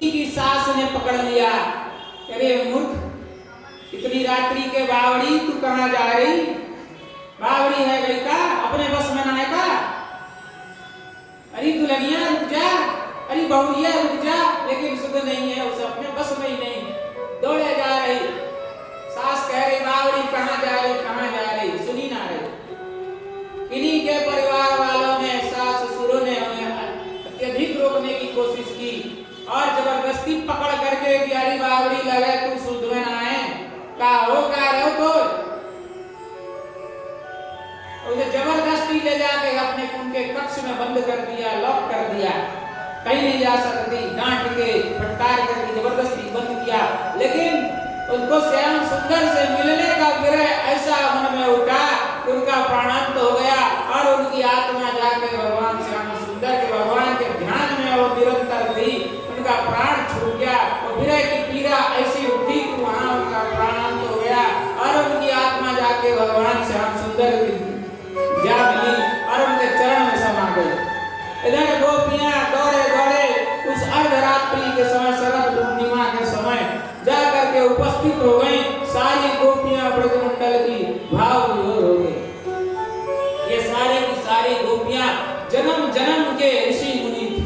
की सास ने पकड़ लिया, अरे मूर्ख, इतनी रात्रि के बावड़ी तू कहाँ जा रही? बावड़ी है गई का, अपने बस में ना है का? अरे दुल्हनिया रुक जा, अरे बहुरिया रुक जा, लेकिन सुध नहीं है, उसे अपने बस में ही नहीं, दौड़े जा रही। सास कह रही बावड़ी कहाँ जा रही, कहाँ जा रही, सुनी ना रही। इन्हीं के परिवार वालों ने, सास ससुरों ने उन्हें अत्यधिक रोकने की कोशिश की और जबरदस्ती पकड़ करके प्यारी बावड़ी लगे तू शुद्ध में ना आए, का हो तो उसे जबरदस्ती ले जाके अपने उनके कक्ष में बंद कर दिया, लॉक कर दिया, कहीं नहीं जा सकती, डांट के फटकार करके जबरदस्ती बंद किया। लेकिन उनको श्याम सुंदर से मिलने का विरह ऐसा मन में उठा कि उनका प्राणांत हो गया और उनकी आत्मा जाके भगवान श्याम सुंदर के भगवान के ध्यान में वो निरंतर थी, उनका प्राण छूट गया। वो विरह की पीड़ा ऐसी उठी कि वहां उनका प्राणांत हो गया और उनकी आत्मा जाके भगवान श्याम सुंदर की जा मिली और उनके चरण में समा गई। इधर गोपियां दौड़े दौड़े उस अर्धरात्रि के समय, शरद पूर्णिमा के समय जा करके उपस्थित हो गई। सारी गोपियां ब्रजमंडल की भाव विभोर हो गई। ये सारी की सारी गोपियां जन्म जन्म के ऋषि मुनि थे,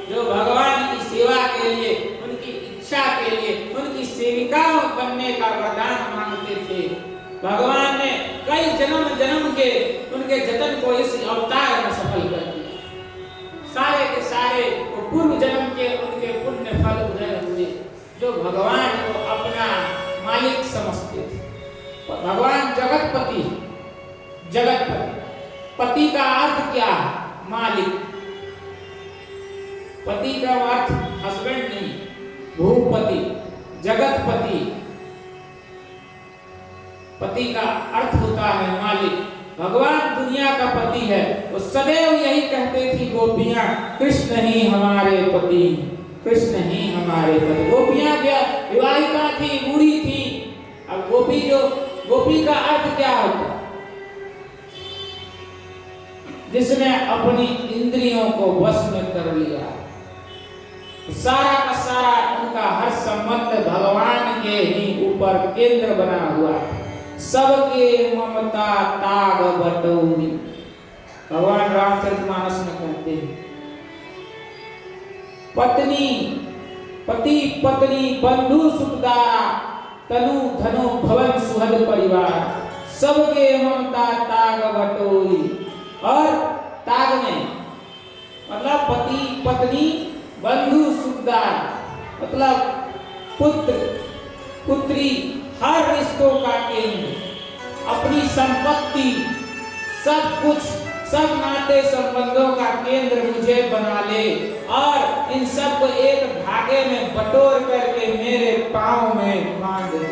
जो भगवान की सेवा के लिए, उनकी इच्छा के लिए, उनकी सेविकाओं बनने का वरदान मांगते थे। भगवान ने कई जन्म जन्म के उनके जतन को इस अवतार में सफल कर दिया। सारे के सारे वो पूर्व जन्म के उनके पुण्य फल उदय हुए, जो भगवान को अपना मालिक समझते थे। भगवान जगतपति, पति का अर्थ क्या है? मालिक। पति का अर्थ हस्बैंड नहीं, भूपति, जगतपति। पति का अर्थ होता है मालिक। भगवान दुनिया का पति है। वो सदैव यही कहते थी गोपियां, कृष्ण ही हमारे पति, कृष्ण ही हमारे पति। गोपियां विवाहिता थी, बूढ़ी थी। अब गोपी का अर्थ क्या होता? जिसने अपनी इंद्रियों को वश में कर लिया, सारा का सारा उनका हर संबंध भगवान के ही ऊपर केंद्र बना हुआ है। सबके ममता ताग बटोरी, भगवान रामचरितमानस में कहते हैं, पत्नी पति पत्नी बंधु सुखदारा, तनु धनु भवन सुहद परिवार, सबके ममता ताग बटोरी। और ताग में मतलब पति पत्नी बंधु सुखदार, मतलब पुत्र पुत्री, हर रिश्तों का केंद्र, अपनी संपत्ति, सब कुछ, सब नाते संबंधों का केंद्र मुझे बना ले और इन सब को एक धागे में बटोर करके मेरे पांव में बांध दे।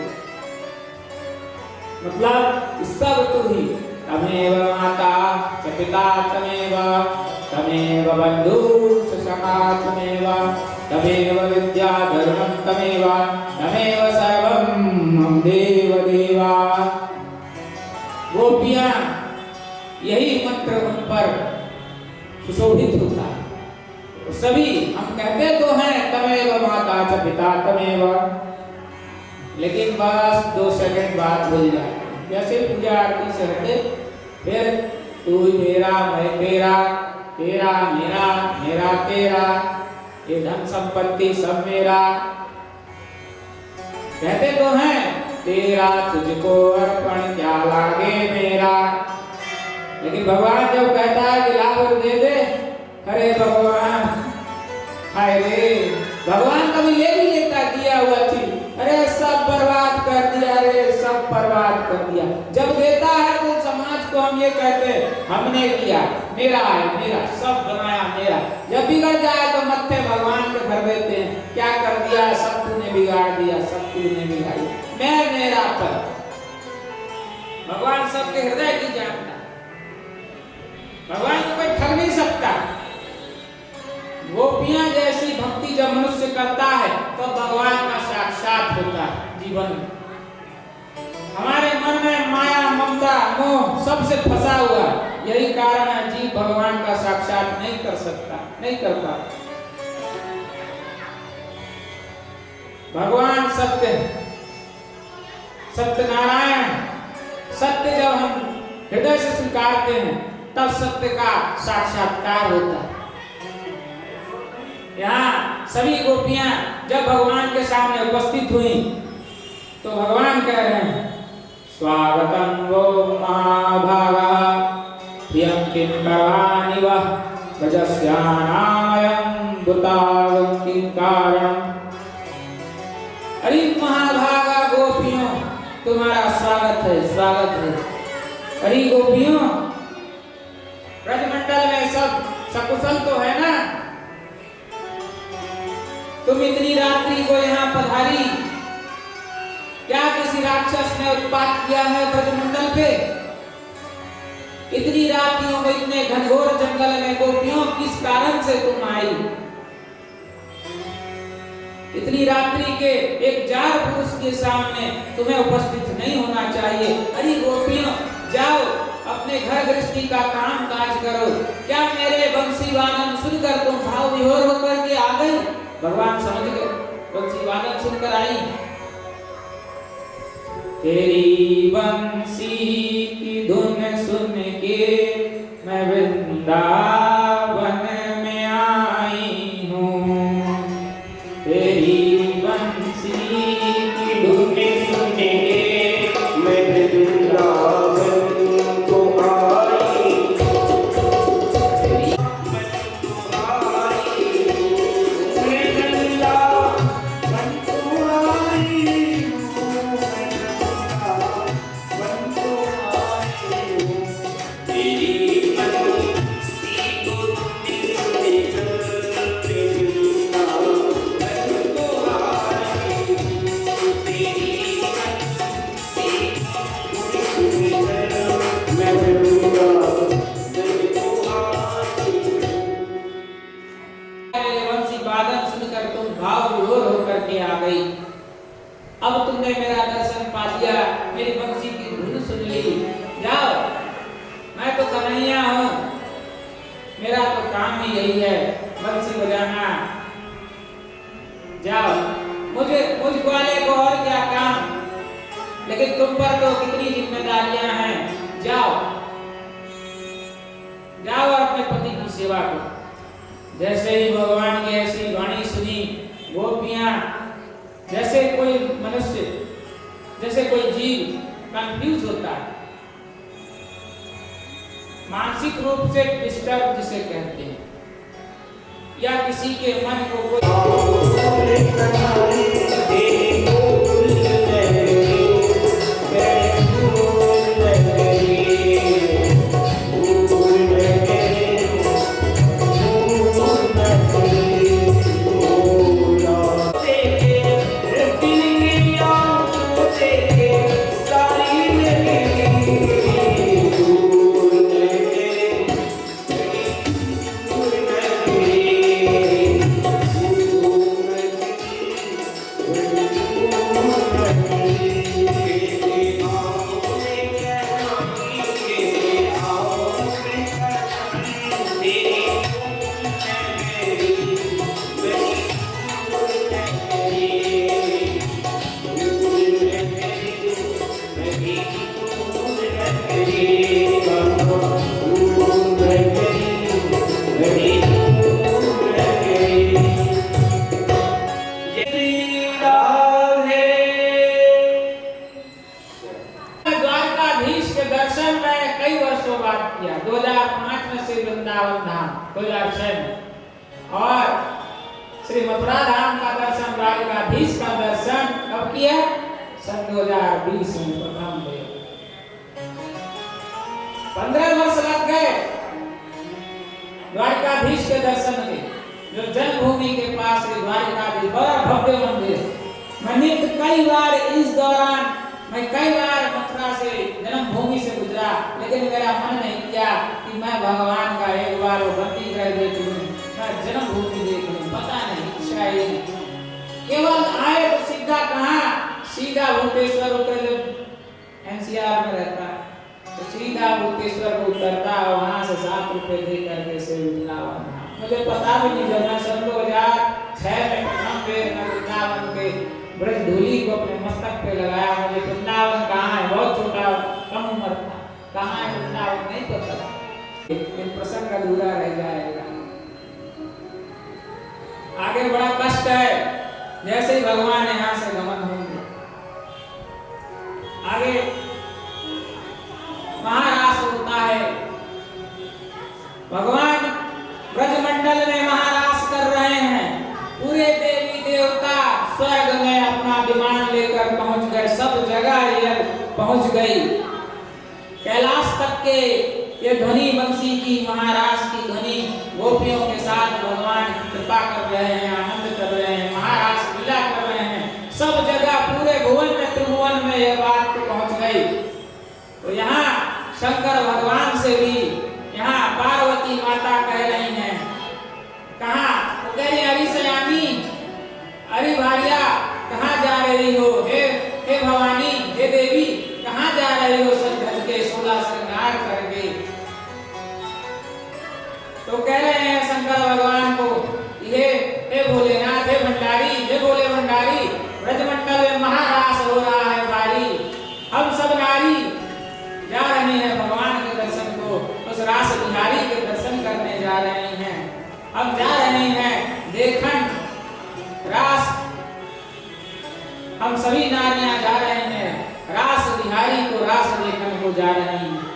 मतलब सब तू ही, तमेव माता च पिता तमेव, तमेव बंधु च सखा तमेव, तमेव विद्या धर्मं तमेव, तमेव सर्वं मम देव देवा। गोपियां यही मंत्र उन पर सुशोभित होता है। सभी हम कहते तो हैं तमेव माता च पिता तमेव, लेकिन बस 2 सेकंड बाद भूल जाए। जैसे पूजा आरती से हटे, फिर तू मेरा मैं तेरा, तेरा मेरा, मेरा तेरा, ये धन संपत्ति सब मेरा। कहते तो हैं तेरा तुझको अर्पण क्या लागे मेरा, लेकिन भगवान जब कहता है कि लाभ दे दे, अरे भगवान, हाय रे, भगवान कभी ले भी लेता दिया हुआ चीज, अरे सब बर्बाद कर दिया, अरे सब बर्बाद कर दिया। जब देता है तो समाज को हम ये कहते हैं हमने किया, मेरा है, मेरा सब बनाया मेरा। जब बिगड़ जाए तो मत्थे भगवान के भर देते हैं, क्या कर दिया, सब तूने बिगाड़ दिया, सब तूने बिगाड़ी, मैं मेरा पर। भगवान सबके हृदय की जानता, भगवान को कोई ठग नहीं सकता। गोपियां जैसी भक्ति जब मनुष्य करता है तो भगवान का साक्षात होता है जीवन में। हमारे मन में माया ममता मोह सबसे फंसा हुआ, यही कारण है जीव भगवान का साक्षात नहीं कर सकता, नहीं कर पाता। भगवान सत्य है, सत्यनारायण सत्य जब हम हृदय से स्वीकारते हैं तब सत्य का साक्षात्कार होता है। यहाँ सभी गोपियां जब भगवान के सामने उपस्थित हुई तो भगवान कह रहे हैं स्वागतम वो महाभागा प्रियं किं करवाणि वः गजस्यानामयं भूतावं किं कारणम्। अरे महाभागा गोपियों तुम्हारा स्वागत है, स्वागत है। अरे गोपियों ब्रजमंडल में सब सकुशल तो है ना? तुम इतनी रात्रि को यहाँ पधारी, क्या किसी राक्षस ने उत्पात किया है ब्रजमंडल पे? इतनी रात्रियों में इतने घनघोर जंगल में गोपियों किस कारण से तुम आई? इतनी रात्रि के एक जार पुरुष के सामने तुम्हें उपस्थित नहीं होना चाहिए। अरे गोपियों जाओ अपने घर गृहस्थी का काम काज करो। क्या मेरे बंसी वादन सुनकर तुम भाव विभोर होकर के आ गई? भगवान समझ गए, बंसी वादन सुनकर आई। तेरी बंसी की धुन सुन के मैं वृंदावन में आई हूँ। तेरी बंसी की धुन सुन के मैं वृंदावन को आई। अब तुमने मेरा दर्शन पा लिया, मेरी बंसी की धुन सुन ली। जाओ, मैं तो कन्हैया हूँ, मेरा तो काम ही यही है बंसी बजाना। जाओ, मुझ ग्वाले को और क्या काम, लेकिन तुम पर तो कितनी जिम्मेदारियां हैं। जाओ जाओ अपने पति की सेवा करो। जैसे ही भगवान की ऐसी वाणी सुनी, गोपियां जैसे कोई मनुष्य, जैसे कोई जीव कंफ्यूज होता है, मानसिक रूप से डिस्टर्ब जिसे कहते हैं, या किसी के मन को किया 2005 में श्री वृंदावन धाम 2006 में, और श्री मथुरा धाम का दर्शन, द्वारकाधीश का दर्शन कब किया? सन 2020 में प्रथम हुए। 15 वर्ष लग गए द्वारकाधीश के दर्शन में, जो जन्मभूमि के पास श्री द्वारकाधीश बड़ा भव्य मंदिर। मैंने कई बार इस दौरान कई बार मथुरा से जन्मभूमि से गुजरा, लेकिन मेरा मन नहीं किया कि मैं भगवान का एक बार वो बत्ती कर देख लूं, मैं जन्मभूमि देख लूं। पता नहीं, शायद केवल आए तो सीधा कहाँ, सीधा भूपेश्वर उतर, जब एनसीआर में रहता, तो सीधा भूतेश्वर को उतरता और वहां से 7 रुपए दे करके से वृंदावन धाम। मुझे पता भी नहीं, जब मैं सन 2006 में प्रथम बेर मैं वृंदावन के ब्रज धूली को अपने मस्तक पे लगाया। मुझे वृंदावन कहाँ है, बहुत छोटा कम उम्र था, कहाँ है वृंदावन नहीं पता, लेकिन प्रसंग अधूरा रह जाएगा। आगे बड़ा कष्ट है, जैसे ही भगवान यहाँ से गमन होंगे आगे महारास होता है। भगवान ब्रजमंडल में महारास कर रहे हैं, पूरे देवी देवता स्वर्ग में अपना विमान लेकर पहुंच गए, सब जगह ये पहुंच गई। कैलाश तक के ये ध्वनि बंसी की महारास की ध्वनि गोपियों के साथ भगवान कृपा कर रहे हैं, आनंद कर रहे हैं, महारास लीला कर रहे हैं। सब जगह पूरे भुवन में त्रिभुवन में यह बात पहुंच गई। तो यहाँ शंकर भगवान से भी यहाँ पार्वती माता कह रही हैं, कहाँ तो कह रही अरे सयानी, अरे भारिया कहाँ जा रही हो, हे भवानी, हे देवी कहाँ जा रही हो सज धज के 16 श्रृंगार करके। तो कह रहे हैं शंकर भगवान को, हे भोलेनाथ, हे भंडारी, हे भोले भंडारी, ब्रजमंडल में महारास हो रहा है भारी, हम सब नारी जा रहे हैं भगवान के दर्शन को, उस रास बिहारी के दर्शन करने जा रहे हैं। हम जा रहे हैं देखन रास, हम सभी नारियां जा रहे हैं रास बिहारी को रास देखन को जा रहे हैं।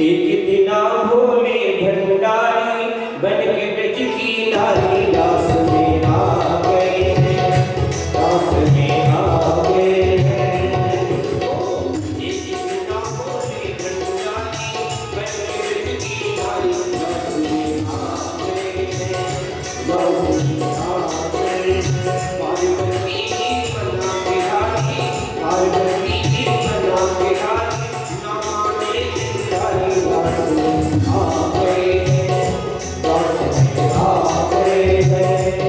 एक दिना भोले भंडारी बन के ब्रज की नारी रास में आ गए हैं, रास में आ गए हैं। एक दिना भोले भंडारी बन के ब्रज की नारी रास में आ गए हैं, रास में आ गए हैं। पार्वती जी बना बिहारी, पार्वती जी बना बिहारी, नामाने बिहारी रास में आ गए हैं, रास में आ गए हैं।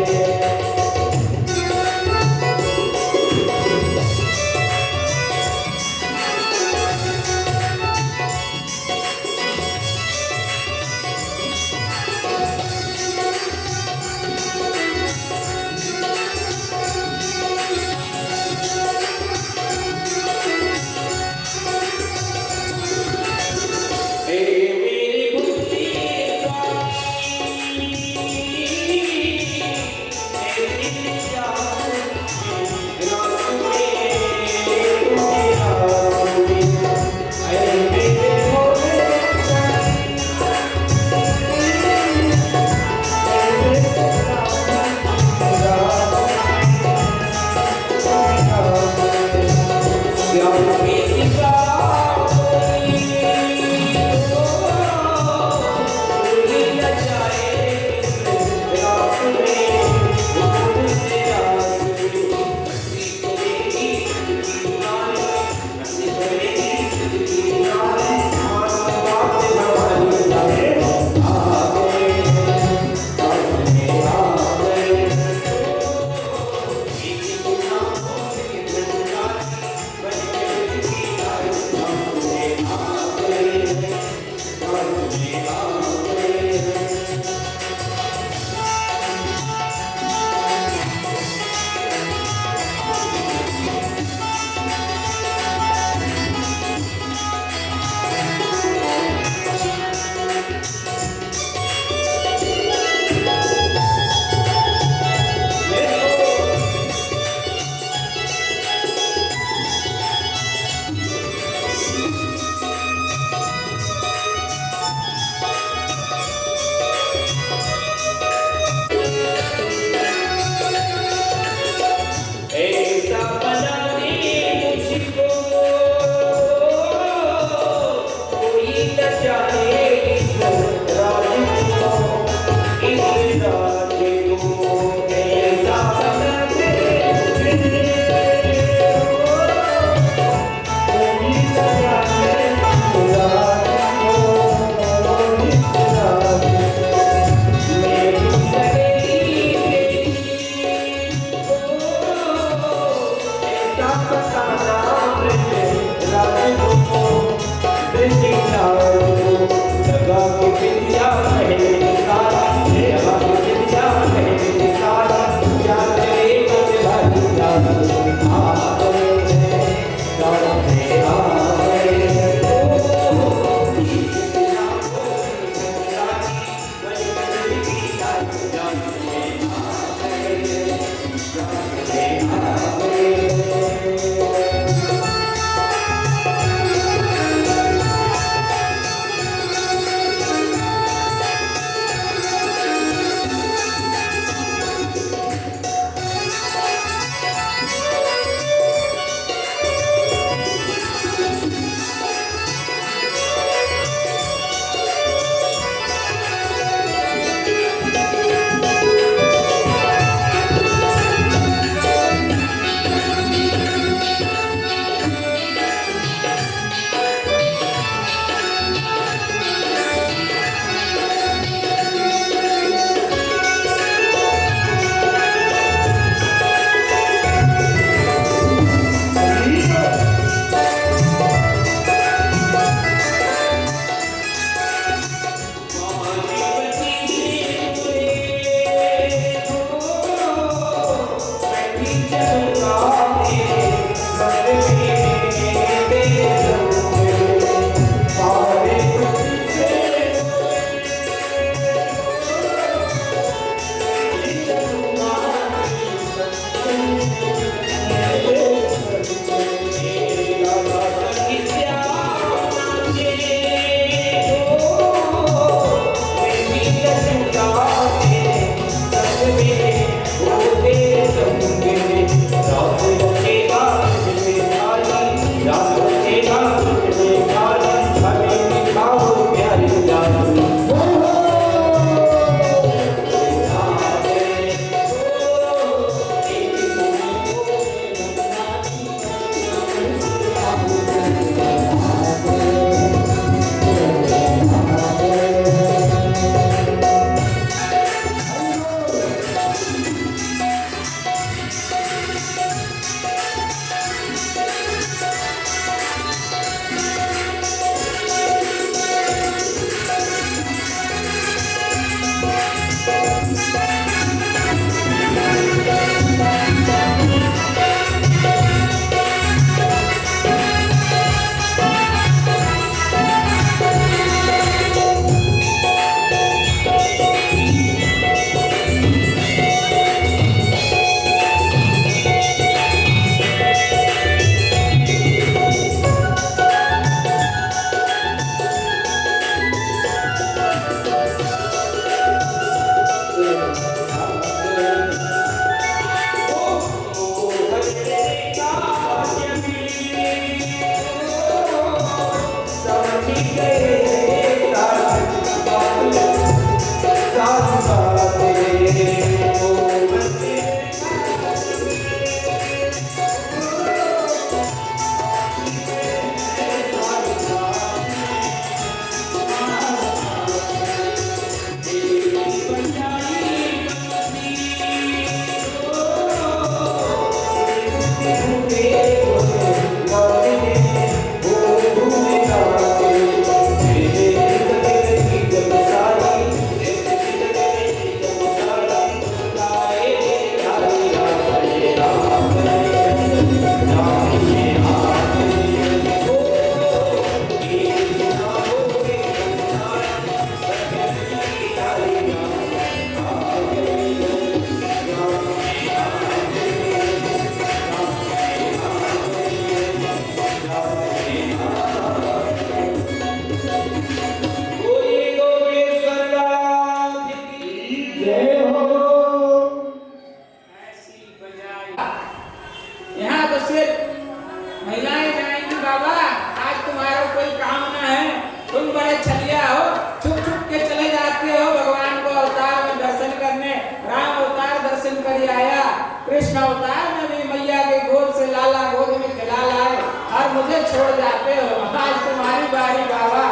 कृष्ण अवतार में भी मैया के गोद से लाला गोद में खिला लाए और मुझे छोड़ जाते हो। आज तुम्हारी बारी बाबा।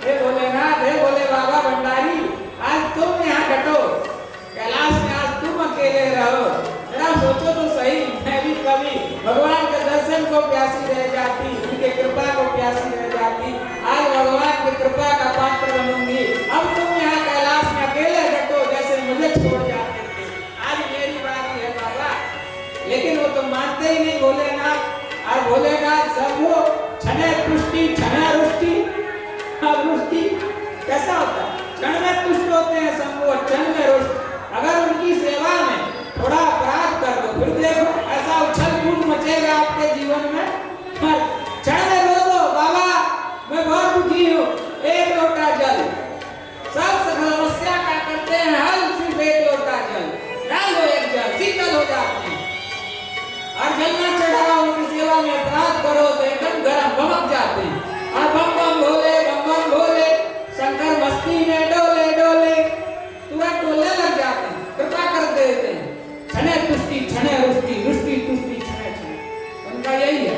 हे भोलेनाथ, हे भोले बाबा भंडारी, आज तुम यहाँ घटो। कैलाश में आज तुम अकेले रहो। जरा सोचो तो सही, मैं भी कभी भगवान के दर्शन को प्यासी रह जाती, उनके कृपा को प्यासी रह जाती। आज भगवान की कृपा का पात्र बनूंगी। अब तुम यहाँ कैलाश में अकेले घटो जैसे मुझे छोड़ जाते थे। आज मेरी बारी है बाबा। लेकिन वो तो मानते ही नहीं भोलेनाथ। और भोलेनाथ सब वो क्षणे पुष्टि क्षणे रुष्टि। अब रुष्टि कैसा होता है? क्षण में सागर हो तो एकदम गरम बमक जाते हैं। और बम बम भोले शंकर मस्ती में डोले डोले तुरंत डोलने लग जाते हैं, कृपा कर देते हैं। क्षणे तुष्टि क्षणे रुष्टि रुष्टि तुष्टि क्षणे क्षणे, उनका यही है।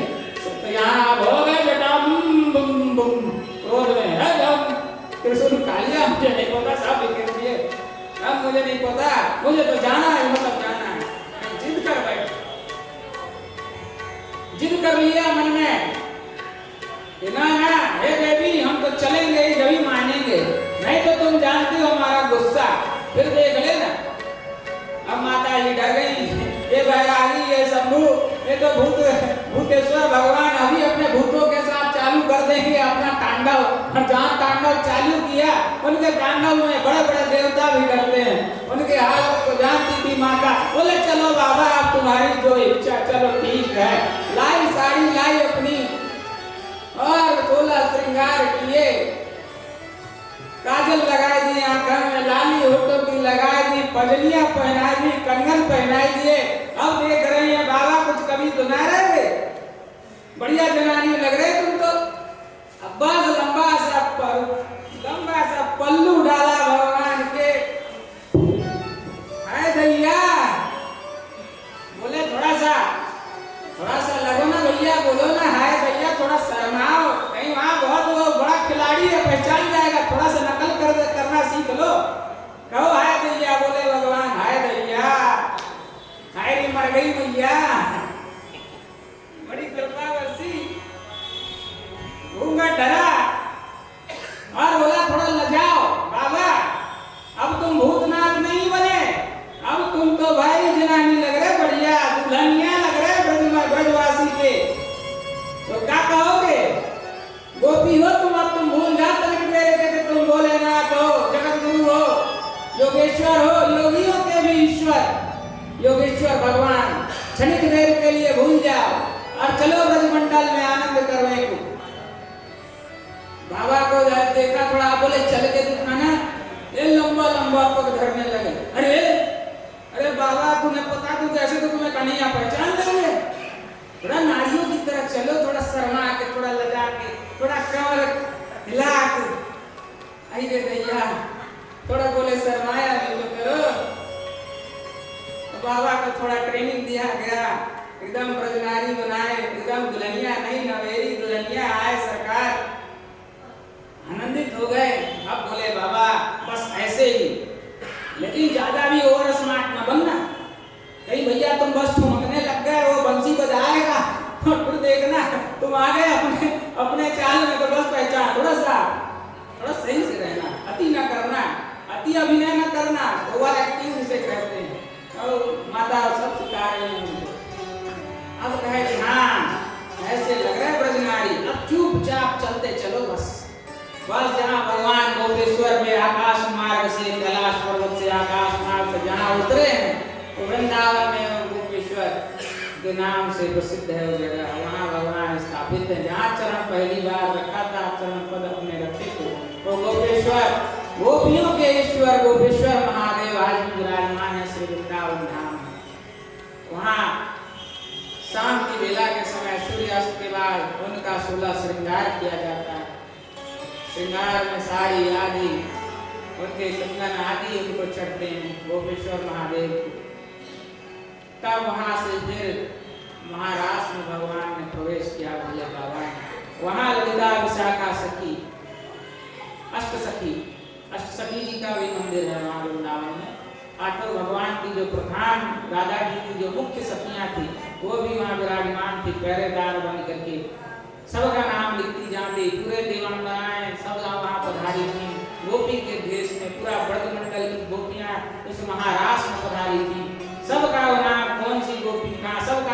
तो यहाँ हो गए बेटा बम बम बम, क्रोध में है जब त्रिशूल कालिया, मुझे नहीं पता साहब लिख दिए, अब मुझे नहीं पता, मुझे तो जाना है, मतलब जाना है। जिद कर बैठ, जिद कर लिया मन में कि ना ना हे देवी हम तो चलेंगे ही, जब ही मानेंगे, नहीं तो तुम जानती हो हमारा गुस्सा, फिर देख लेना। अब माता जी डर गई, ये बैरागी ये शंभू ये तो भूतेश्वर भगवान अभी अपने भूतों के साथ चालू कर देंगे अपना तांडव। और जहाँ तांडव चालू किया उनके तांडव में बड़े बड़े देवता भी डरते हैं, उनके हालत को जानती थी माता। बोले चलो बाबा अब तुम्हारी जो इच्छा, चलो ठीक है। लाई साड़ी लाई अपनी और बोला श्रृंगार किए, काजल लगाई दी आंखों में, लाली होठों की लगाई दी, पजलियां पहनाई दी, कंगन पहनाई दिए। अब देख रही है बाबा कुछ कभी तो ना रहे, बढ़िया जनानी लग रहे तुम तो। अब्बास लंबा सा पल्लू डाला भगवान के, है भैया बोले थोड़ा सा लगो ना भैया, बोलो ना हाय भैया, थोड़ा शर्माओ, कहीं वहां बहुत वो बड़ा खिलाड़ी है पहचान जाएगा, थोड़ा सा नकल करना सीख लो, कहो हाय भैया। बोले भगवान हाय भैया, हाय रे मर गई भैया, बड़ी कृपा बरसी। घूंघट डरा और बोला थोड़ा लजाओ बाबा, अब तुम भूतनाथ नहीं बने, अब तुम तो भाई जनानी लग रहे, बढ़िया दुल्हनिया लग रहे ब्रजवासी के। तो क्या कहोगे, गोपी हो तुम, अब तुम भूल जा तनिक देर के तुम भोलेनाथ हो, जगत गुरु हो, योगेश्वर हो, योगियों के भी ईश्वर योगेश्वर भगवान। क्षणिक देर के लिए भूल जाओ और चलो ब्रजमंडल में आनंद करने को। बाबा को देखा थोड़ा, बोले चल के दिखाना, ये लंबा लंबा पग धरने लगे। अरे बाबा तुम्हें पता, तू कैसे तो तुम्हें कन्हैया पहचान लेंगे, थोड़ा नारियों की तरह चलो, थोड़ा शर्मा के, थोड़ा लगा के, थोड़ा कमर हिला के, आई रे भैया थोड़ा बोले शर्माया नहीं तो करो। तो बाबा को थोड़ा ट्रेनिंग दिया गया, एकदम ब्रजनारी बनाए, एकदम दुल्हनिया नहीं नवेरी दुल्हनिया आए, सरकार आनंदित हो गए। अब बोले बाबा बस ऐसे ही, लेकिन ज्यादा भी ओवर स्मार्ट न बनना, कहीं भैया तुम बस ठुमकने लग गए, वो बंसी बजाएगा और फिर देखना तुम आ गए अपने चाल में, तो बस पहचान, थोड़ा सही से रहना, अति न करना, अति अभिनय न करना, ओवर एक्टिंग जिसे कहते हैं। और माता सब सिखा रही हैं। अब कहे कि हाँ ऐसे लग रहा है ब्रजनारी, अब चुपचाप चलते चलो, बस जहाँ भगवान गोपेश्वर में आकाश मार्ग से, कैलाश पर्वत से आकाश मार्ग से जहाँ उतरे हैं, तो वृंदावन में गोपेश्वर के नाम से प्रसिद्ध है वो जगह, वहाँ भगवान स्थापित है। जहाँ चरण पहली बार रखा था, चरण पद अपने रखे थे, वो गोपेश्वर, गोपियों के ईश्वर गोपेश्वर महादेव आज भी विराजमान है श्री वृंदावन धाम में। वहाँ शाम की बेला के समय सूर्यास्त के बाद उनका 16 श्रृंगार किया जाता है। श्रृंगार में साड़ी आदि, उनके कंगन आदि उनको चढ़ते हैं गोपेश्वर महादेव को। तब वहां से फिर महाराष्ट्र में भगवान ने प्रवेश किया, भैया बाबा ने। वहां ललिता विशाखा सखी, अष्ट सखी जी का भी मंदिर है वहां वृंदावन में। आठों भगवान की जो प्रधान राधा जी की जो मुख्य सखियां थी, वो भी वहां विराजमान थी, पहरेदार बन करके सबका नाम लिखती जाती, पूरे देवांगनाएं सब वहां पधारी थी, गोपी के भेष में पूरा ब्रजमंडल की गोपियां उस महाराष्ट्र में पधारी थी। सबका नाम, कौन सी गोपी का, सबका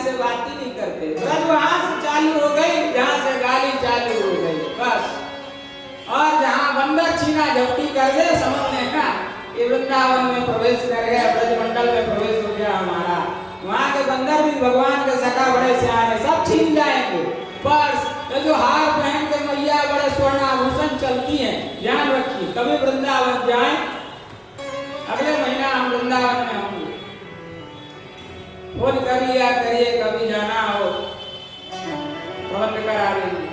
से बात ही नहीं करते। ब्रज वहां से चालू हो गई जहां से गाली चालू हो गई बस। और जहां बंदर छीना झपटी कर दे समझ लेना कि वृंदावन में प्रवेश कर गया, ब्रजमंडल में प्रवेश हो गया हमारा। वहां के बंदर भी भगवान के सखा बड़े सियाने, सब छीन जाएंगे। बस ये जो हार पहन के मैया बड़े स्वर्ण आभूषण चलती हैं, ध्यान रखिए। कभी वृंदावन जाएं, अगले महीना हम वृंदावन में होंगे, फोन करिए कभी जाना हो प्रबंध करा देंगे।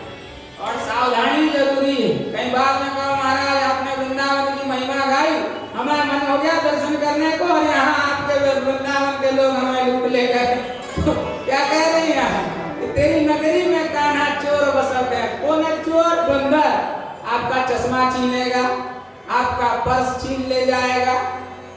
और सावधानी जरूरी है, कई बार में कहो महाराज आपने वृंदावन की महिमा गाई, हमारा मन हो गया दर्शन करने को, और यहाँ आपके वृंदावन के लोग हमें लूट ले गए। क्या कह रही हैं? तेरी नगरी में कान्हा चोर बसत है। कौन है चोर? बंदर। आपका चश्मा छीनेगा, आपका पर्स छीन ले जाएगा।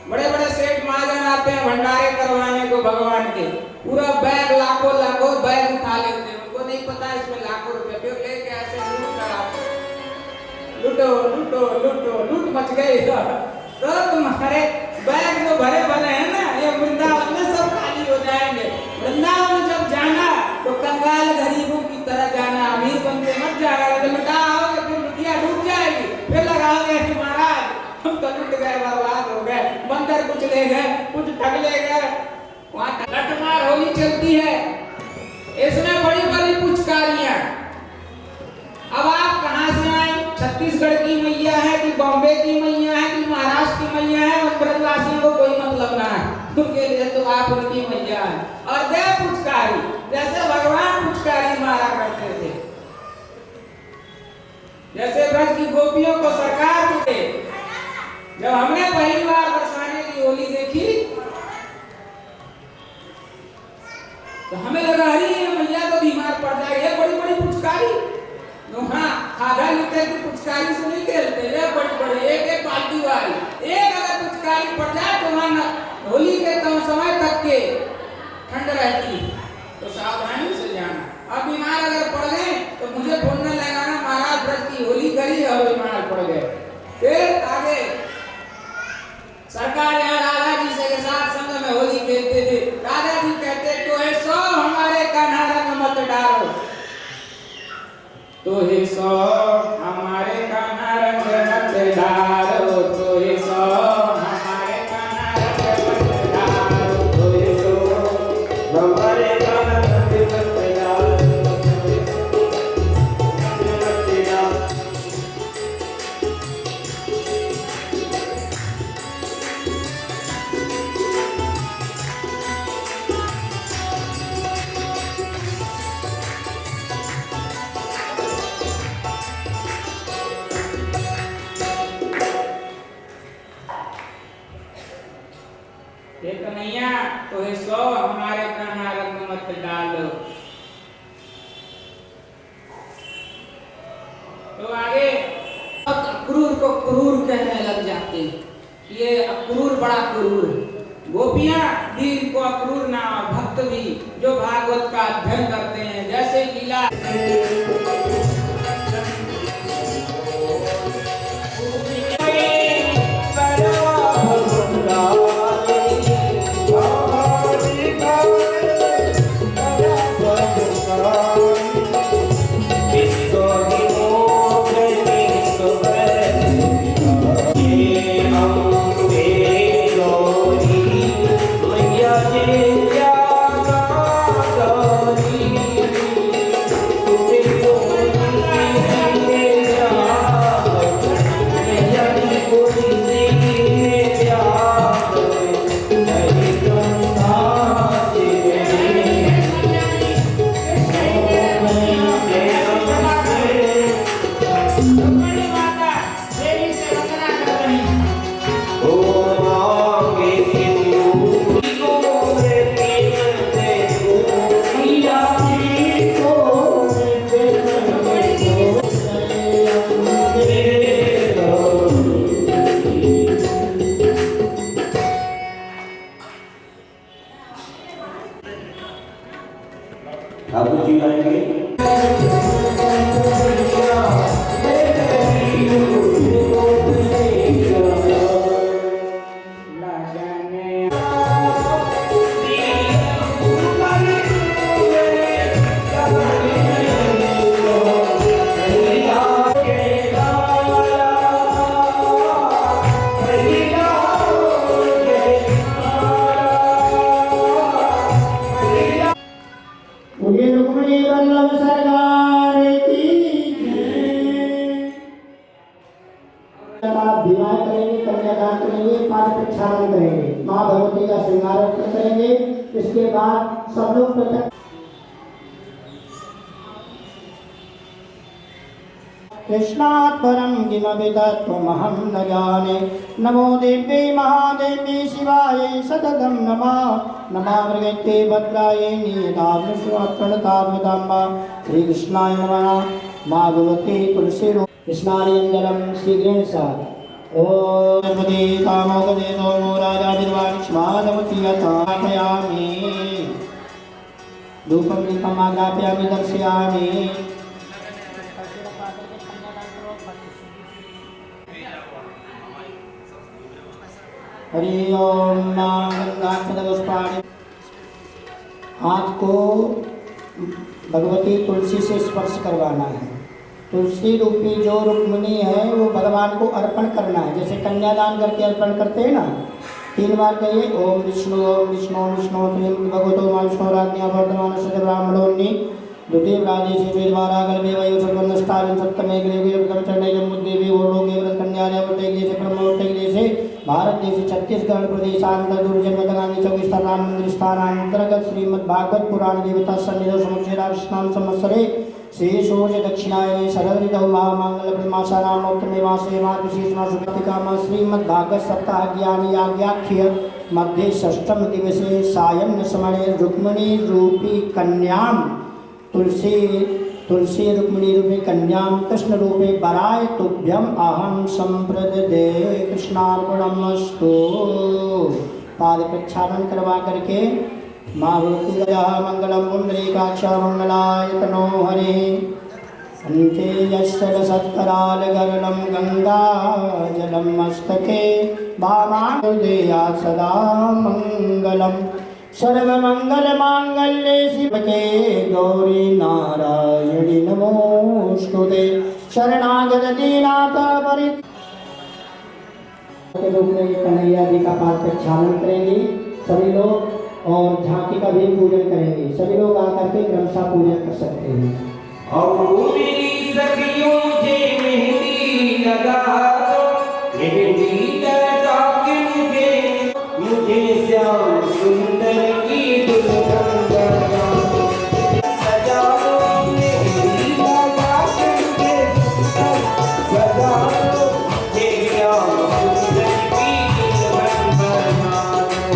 बड़े बड़े सेठ महाजन आते हैं भंडारे करवाने को भगवान के, पूरा बैग लाखों लाखों बैग उठा लेते हैं, उनको नहीं पता इसमें लाखों रुपए, फिर लेके ऐसे लूट कर आते हैं। लूटो लूटो लूटो, लूट मच गई। तो तुम्हारे बैग जो भरे भरे हैं ना, ये वृंदावन में सब खाली हो जाएंगे। वृंदावन जब जाना तो कंगाल गरीबों की तरह जाना, अमीर बनते मत जाना। जब लुटा आओगे फिर लुटिया डूब जाएगी, फिर लगाओगे महाराज हम तो लुट गए, बर्बाद हो गए, बंदर कुछ ले गए, कुछ ठग ले गए। वहाँ लठमार होली चलती है, इसमें बड़ी बड़ी पुचकारियां। अब आप कहाँ से आए? छत्तीसगढ़ की मैया है कि बॉम्बे की मैया है कि महाराष्ट्र की मैया है, उन ब्रजवासियों को कोई मतलब ना है, उनके लिए तो आप उनकी मैया है। और दे पुचकारी, जैसे भगवान पुचकारी मारा करते थे, जैसे ब्रज की गोपियों को सरकार दे। जब हमने पहली बार बरसाने की होली देखी तो हमें लगा अरे मैया तो बीमार पड़ जाएगी, बड़ी बड़ी पुचकारी। हाँ, आधा लीटर की पुचकारी से नहीं खेलते, ये बड़ी बड़ी एक एक बाल्टी वाली, एक अगर पुचकारी पड़ जाए तो वहां होली के समय तक के ठंड रहती, तो सावधानी से जाना। अब बीमार अगर पड़ गए तो मुझे फोन न लगाना महाराज ब्रज की होली करी और बीमार पड़ गए। फिर आगे सरकार यहाँ राधा जी से के साथ संग में होली खेलते थे। राधा जी कहते तो है सो हमारे कान्हा रंग मत डालो, तो हे सो हमारे कान्हा रंग मत डालो, तो हे सो हमारे कान्हा रंग मत डालो, तो हे सो हमारे कान्हा रंग मत डालो। एक कन्हैया तो हे सो हमारे कान्हा रंग मत डालो। तो आगे अक्रूर को क्रूर कहने लग जाते हैं, ये अक्रूर बड़ा क्रूर। गोपियां भी इनको अक्रूर ना, भक्त भी जो भागवत का अध्ययन करते हैं, जैसे लीला ठाकुर जी आएंगे। भगवती का श्रृंगार करेंगे। इसके बाद सब लोग पृथक कृष्णात् परं किमपि तत्त्वमहं न जाने। नमो देव्यै महादेव्यै शिवायै सततं नमः। नमः मृगत्वे भद्रायै नीयताम्बा श्रीकृष्णाय नमः। मा भगवती तुलसी स्नानयञ्जलं शीघ्रेण सा ओम गणपति कामोगदे नमो राजा निर्वाणिक्ष्मादमति यथापयामि धूपं दीपम् आज्ञापयामि दर्शयामि। हरि ओम गंगापुष्पाणि। हाथ को भगवती तुलसी से स्पर्श करवाना है। तुलसी रूपी जो रुक्मिणी है वो भगवान को अर्पण करना है। जैसे कन्यादान करके अर्पण करते हैं ना, 3 बार कहिए ओम विष्णु ओम विष्णु विष्णु श्री भगवतो मा विष्णु राज्ञा वर्धमान सद ब्राह्मणोन्नी द्वितीय प्रादेश द्वारा गलभे वयो सर्वनष्टाविं सप्तमे ग्रेवे प्रथम चरणे जम्बुद्देवी ओलोके व्रत कन्याया वृत्ते ब्रह्मोत्ते से भारत देश छत्तीसगढ़ प्रदेशांतर दुर्जन गांधी चौक स्थान मंदिर स्थानांतर्गत श्रीमद् भागवत पुराण देवता सन्निधौ समक्षेरा कृष्णाम संवत्सरे शेषोज दक्षिणायने शरद ऋतौ महामंगल प्रमासानामोत्तमे मासे मार्गशीर्ष मासुकामा श्रीमद् भागवत सप्ताह ज्ञान याज्ञाख्य मध्ये षष्ठम दिवसे सायं समये रुक्मिणी रूपी कन्याम तुलसी रुक्मिणी रूपी कन्याम कृष्ण रूपे वराय तुभ्यम अहम संप्रददे कृष्णार्पणमस्तु। पाद प्रक्षालन करवा करके माँ भगवती मंगलम पुंडरीकाक्षा मंगलाय तनो हरे अंते यस्य सत्कराल गरलम गंगा जलम मस्तके भामादेया सदा मंगलम। सर्वमंगल मांगल्ये शिवके गौरी नारायणी नमोस्तुते शरणागत दीनाथ परित के रूप में कन्हैया जी का पाठ प्रक्षालन करेंगे सभी लोग और झांकी का भी पूजन करेंगे। सभी लोग आकर के क्रमशः पूजन कर सकते हैं। और मेरी सखियों जे मेहंदी लगा दो, मेहंदी लगा के मुझे श्याम सुंदर की दुल्हन बना दो। सजा दो मेहंदी लगा के सजा दो मुझे श्याम सुंदर की दुल्हन बना दो।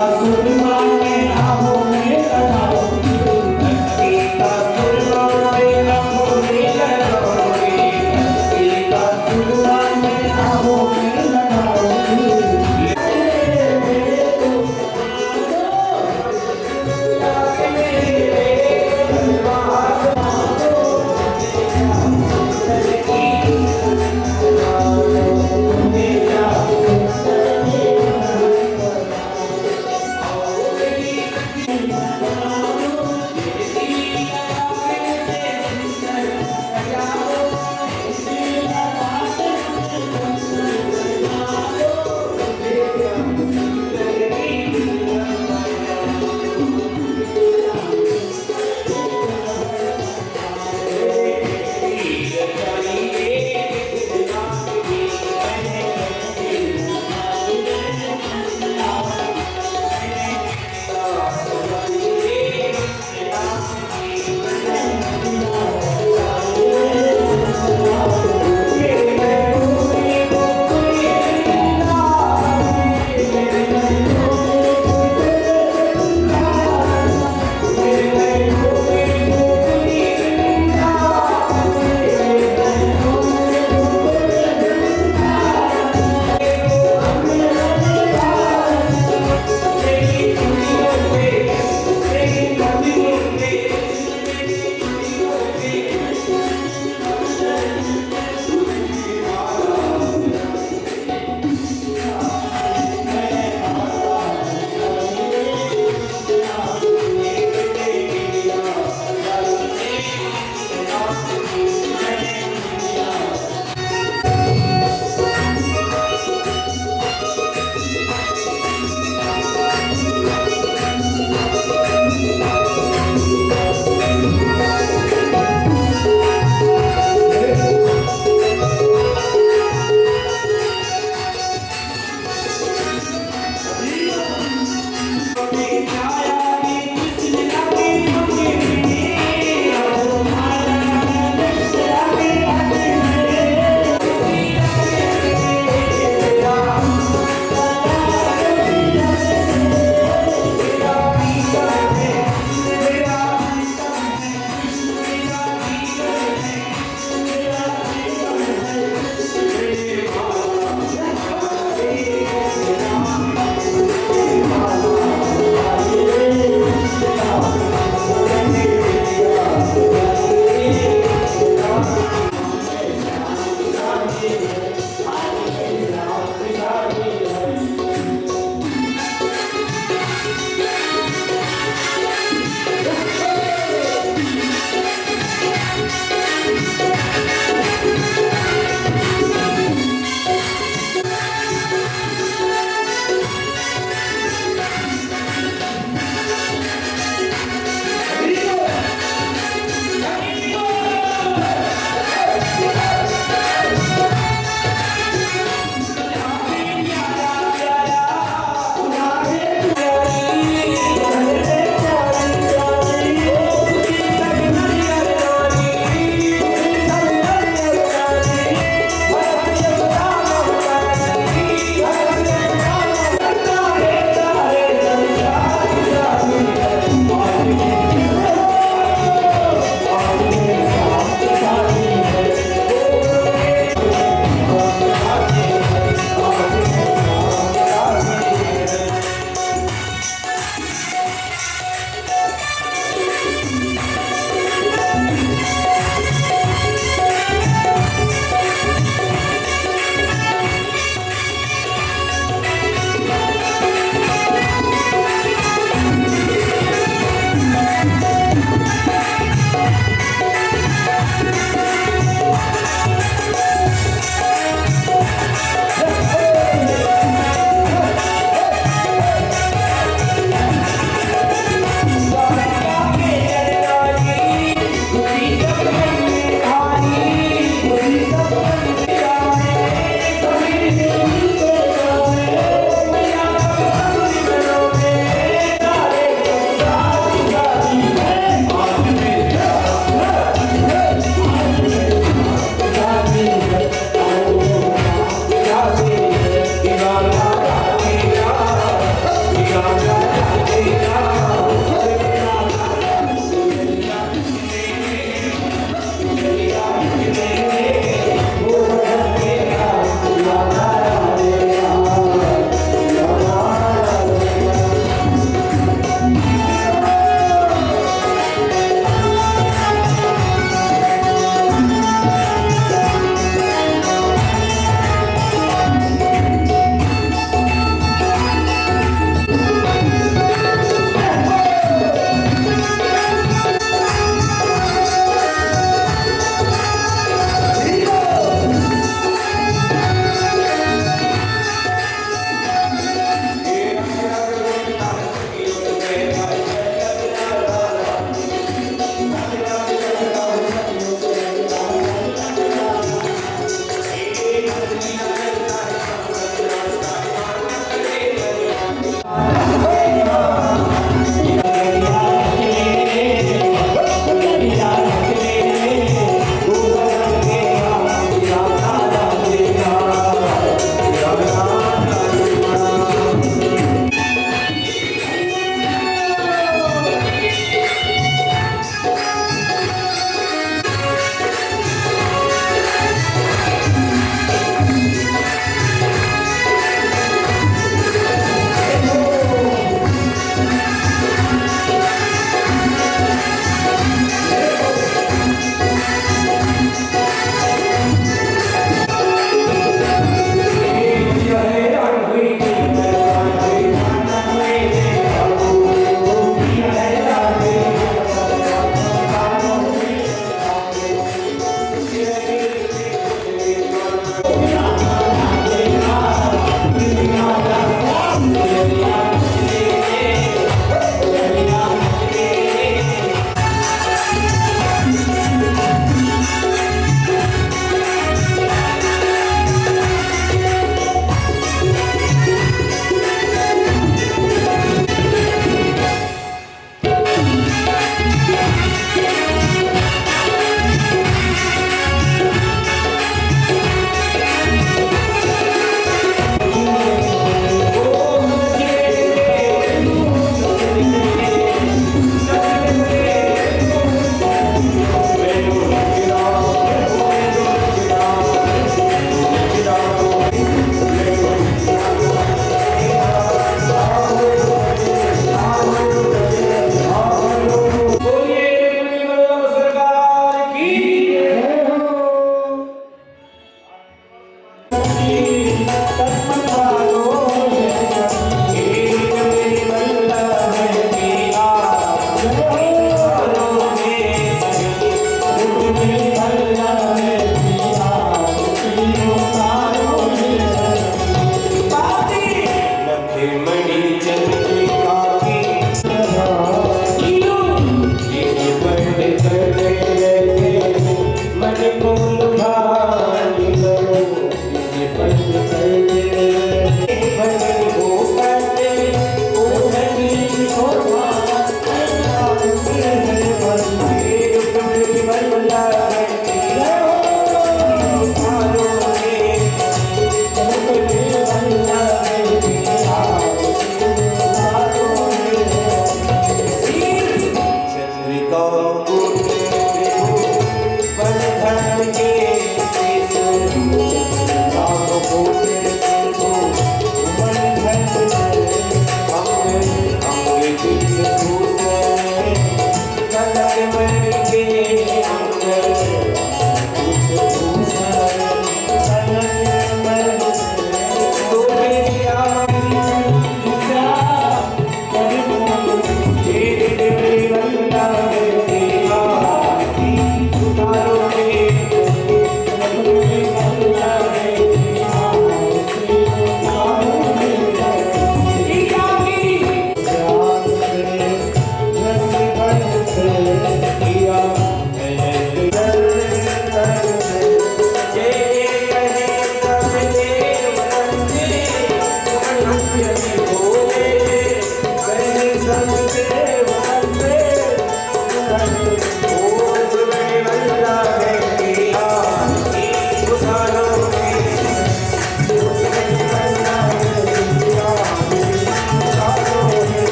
सुरमा में आहों में लगाओगी, भक्ति का सुरमा में आहों में लगाओगी, भक्ति का सुरमा में आहों में लगाओगी।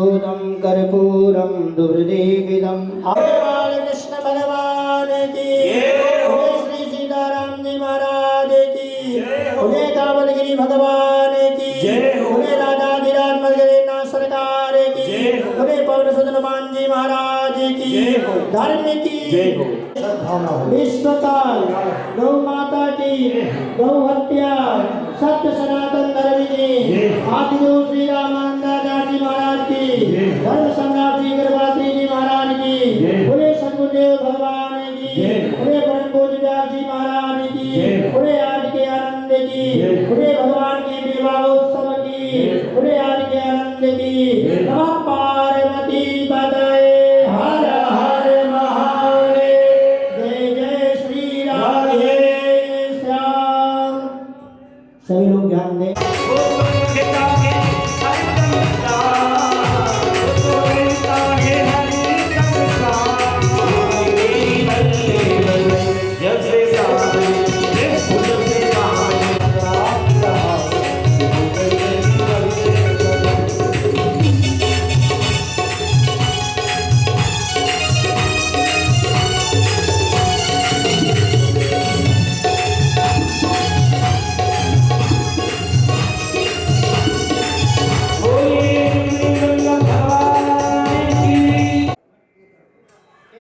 धूतं कर्पूरं दुर्देविदं बाल कृष्ण भगवान की बोले श्री सीताराम जी महाराज की बोले कावलगिरी भगवान की बोले राधाधिराज मदगरीनाथ सरकार की बोले पवन सुत हनुमान जी महाराज की धर्म की विश्वकाल गौ माता की गौ हत्या सत्य सनातन धर्म की आदिदेव श्री रामानंदाचार्य जी महाराज की धर्म सम्राट श्री गर्भात्री जी महाराज की बोले सदगुरुदेव भगवान की बोले परम पूज्य व्यास जी महाराज की बोले आज के आनंद की बोले भगवान के विवाह